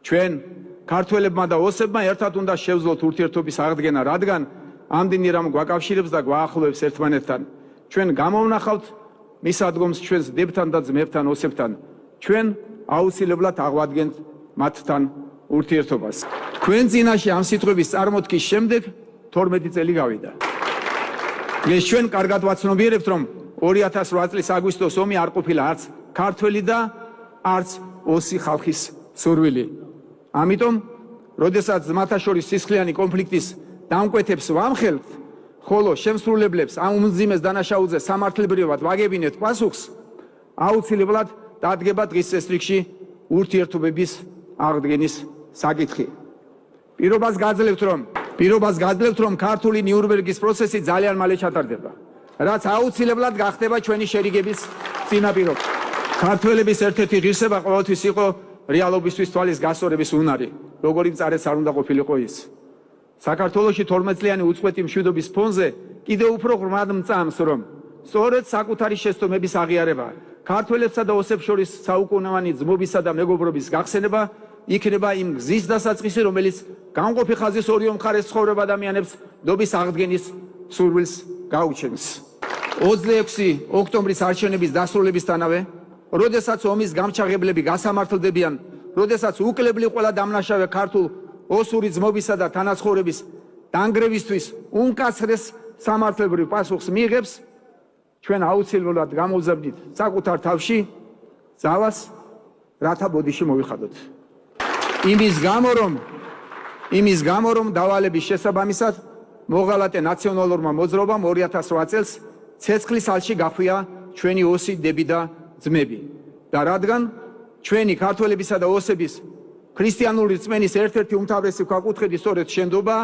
ჩვენ ქართველებმა და ოსებმა ერთად უნდა შევძლოთ ურთიერთობის აღდგენა, რადგან ამდენი რამ გვაკავშირებს და გვაახლოვებს ერთმანეთთან. ჩვენ გამოვნახავთ მის ადგომს ჩვენს დებთან და ძმებთან, ოსებთან. ჩვენ აუცილებლად აღვადგენთ მათთან ურთიერთობას. თქვენ წინაშე ამ სიტყვების წარმოთქმის შემდეგ 12 წელი გავიდა. ეს ჩვენ კარგად ვაცნობიერებთ, რომ 2008 წლის აგვისტოს ომი არ ყოფილა არც ქართველი და არც ოსი ხალხის სურვილი. ამიტომ, როდესაც ძმათა შორის სისხლიანი კონფლიქტის დამკვეთებს ვამხელთ, ხოლო შემსრულებლებს ამ უმძიმეს დანაშაულზე სამართლებრივად ვაგებინებთ პასუხს, აუცილებლად დადგება დღის წესრიგში ურთიერთობების აღდგენის საკითხი. პირობას გაძლევთ, რომ ქართული ნიურნბერგის პროცესი ძალიან მალე ჩატარდება, რაც აუცილებლად გახდება ჩვენი შერიგების წინაპირობა. ქართველების ერთ-ერთი ღირსება ყოველთვის იყო რეალობისთვის თვალის გასწორების უნარი, როგორი მწარეს არ უნდა ყოფილიყო ის. საქართველოში 12 წლიანი უწყვეტი მშვიდობის ფონზე კიდევ უფრო ღრმად მწამს, რომ სწორედ საკუთარი შეცდომების აღიარება, ქართველებსა და ოსებს შორის საუკუნოვანი ძმობისა და მეგობრობის გახსენება იქნება იმ გზის დასაწყისი, რომელიც გამყოფი ხაზის ორივე მხარეს ცხოვრებ ადამიანებს ნდობის აღდგენის სურვილს გაუჩენს. 26 ოქტომბრის არჩევნების დასრულებისთანავე, როდესაც ომის გამჩაღებლები გასამართლდებიან, როდესაც უკლებლი ყველა დამნაშავე ქართულ ოსური ძმობისა და თანაცხოვრების დანგრევისთვის უმკაცრეს სამართლებრივ პასუხს მიიღებს, ჩვენ აუცილებლად გამოვზავნით საკუთარ თავში ძალას, რათა ბოდიში მოვიხადოთ. იმის გამო, რომ დავალების შესაბამისად მოღალატე ნაციონალურმა მოძრაობამ 2008 წელს ცეცხლის ალში გახვია ჩვენი ოსი დები და ძმები. და რადგან ჩვენი ქართველებისა და ოსების ქრისტიანული რწმენის ერთ-ერთი უმთავრესი ქვაკუთხედი სწორედ შენდობაა,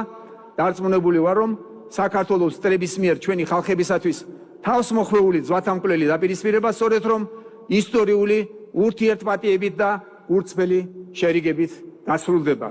დარწმუნებული ვარ, რომ საქართველოს მტრების მიერ ჩვენი ხალხებისათვის თავს მოხვეული ძვათამკვლელი დაპირისპირება სწორედ რომ ისტორიული ურთიერთპატიებით და ურწმელი შერიგებით დასრულდება.